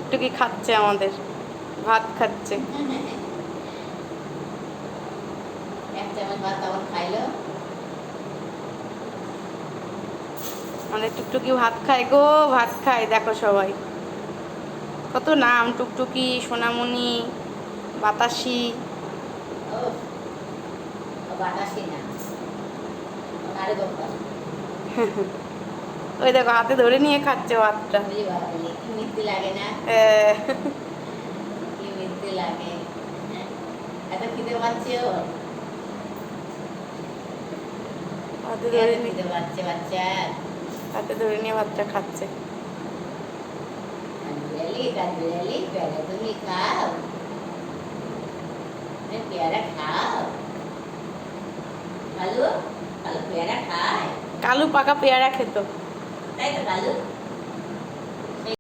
টুকটুকি খাচ্ছে, আমাদের ভাত খাচ্ছে। এক চামচ ভাত তখন খাইলো। আমাদের টুকটুকি ভাত খায় গো, ভাত খায়। দেখো সবাই কত নাম, টুকটুকি, সোনামণি, বাতাসি। ও বাতাসি না, আরে বাবা, ওই দেখো হাতে ধরে নিয়ে খাচ্ছে ভাতটা। বুঝি বাবা, কি মিথ্যে লাগে না, হ্যাঁ, কি মিথ্যে লাগে। এত খিদে পাচ্ছে ওর, হাতে এত ধরে নিয়ে, খিদে পাচ্ছে বাচ্চা। হাতে ধরে নিয়ে ভাতটা খাচ্ছে। কাঠবিড়ালি পেয়ারা তুমি খাও, পেয়ারা খাও। কালু, কালু পেয়ারা খায়, কালু পাকা পেয়ারা খেত। তাই তো কালু।